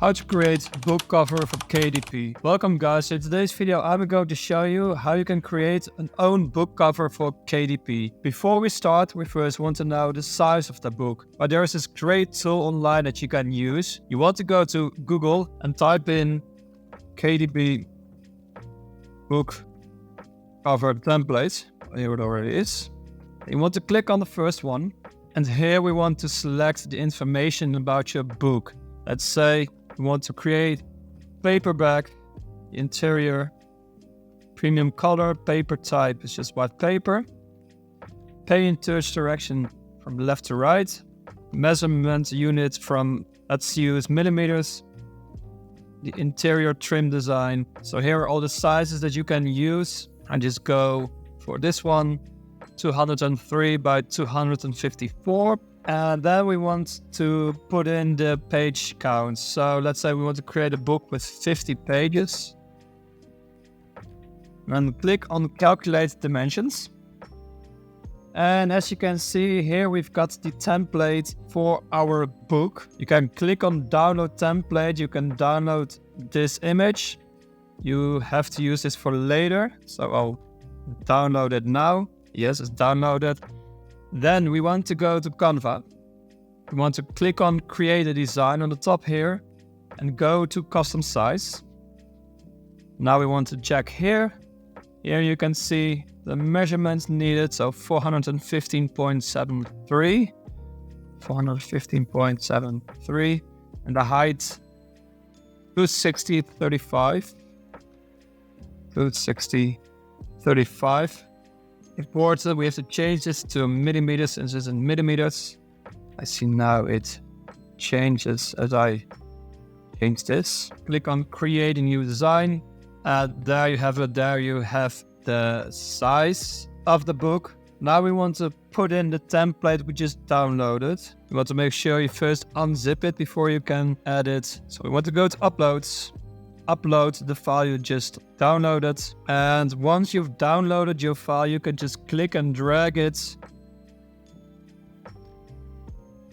How to create book cover for KDP. Welcome guys, in today's video I'm going to show you how you can create an own book cover for KDP. Before we start, we first want to know the size of the book. But there is this great tool online that you can use. You want to go to Google and type in KDP book cover template. Here it already is. You want to click on the first one, and here we want to select the information about your book. Let's say we want to create paperback, interior, premium color, paper type is just white paper, pay in touch direction from left to right, measurement unit from, let's use millimeters, the interior trim design. So here are all the sizes that you can use, and just go for this one, 203 by 254. And then we want to put in the page count. So let's say we want to create a book with 50 pages. And click on calculate dimensions. And as you can see here, we've got the template for our book. You can click on download template. You can download this image. You have to use this for later. So I'll download it now. Yes, it's downloaded. Then we want to go to Canva. We want to click on create a design on the top here and go to custom size. Now we want to check here. Here you can see the measurements needed. So 415.73, 415.73, and the height 260.35, 260.35. Important, we have to change this to millimeters since it's in millimeters. I see now it changes as I change this. Click on create a new design. There you have it. There you have the size of the book. Now we want to put in the template we just downloaded. You want to make sure you first unzip it before you can add it. So we want to go to uploads. Upload the file you just downloaded, and once you've downloaded your file you can just click and drag it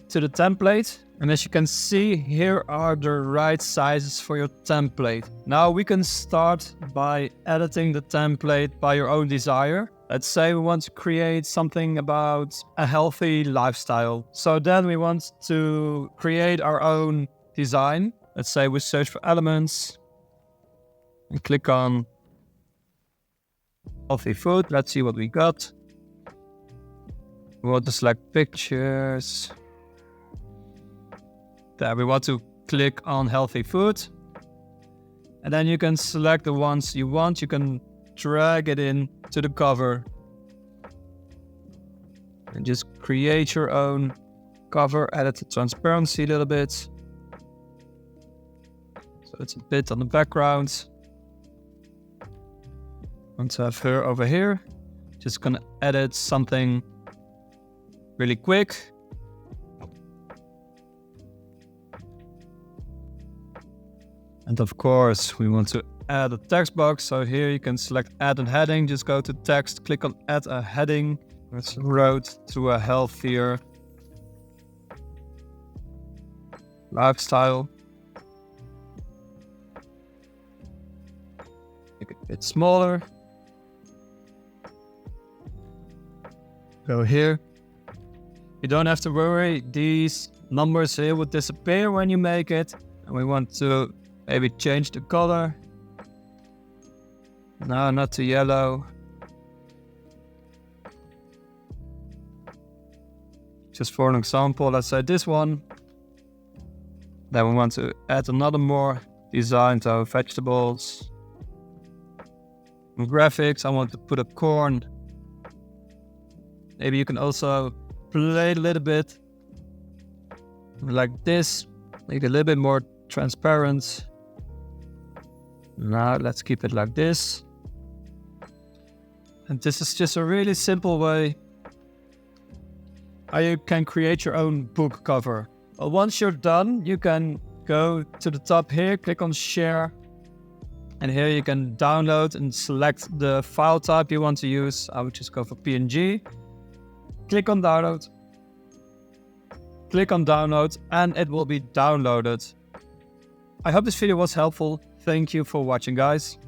to the template, and as you can see here are the right sizes for your template. Now we can start by editing the template by your own desire. Let's say we want to create something about a healthy lifestyle, so then we want to create our own design. Let's say we search for elements and click on healthy food. Let's see what we got. We want to select pictures. There we want to click on healthy food. And then you can select the ones you want. You can drag it in to the cover. And just create your own cover. Edit the transparency a little bit. So it's a bit on the background. Want to have her over here. Just gonna edit something really quick. And of course we want to add a text box. So here you can select add a heading. Just go to text, click on add a heading. Let's road to a healthier lifestyle. Make it a bit smaller. Go here. You don't have to worry, these numbers here will disappear when you make it. And we want to maybe change the color. No, not to yellow. Just for an example, let's say this one. Then we want to add another more design, so vegetables. In graphics, I want to put a corn. Maybe you can also play a little bit like this, make it a little bit more transparent. Now let's keep it like this. And this is just a really simple way how you can create your own book cover. Well, once you're done, you can go to the top here, click on share. And here you can download and select the file type you want to use. I would just go for PNG. Click on download. Click on download and it will be downloaded. I hope this video was helpful. Thank you for watching, guys.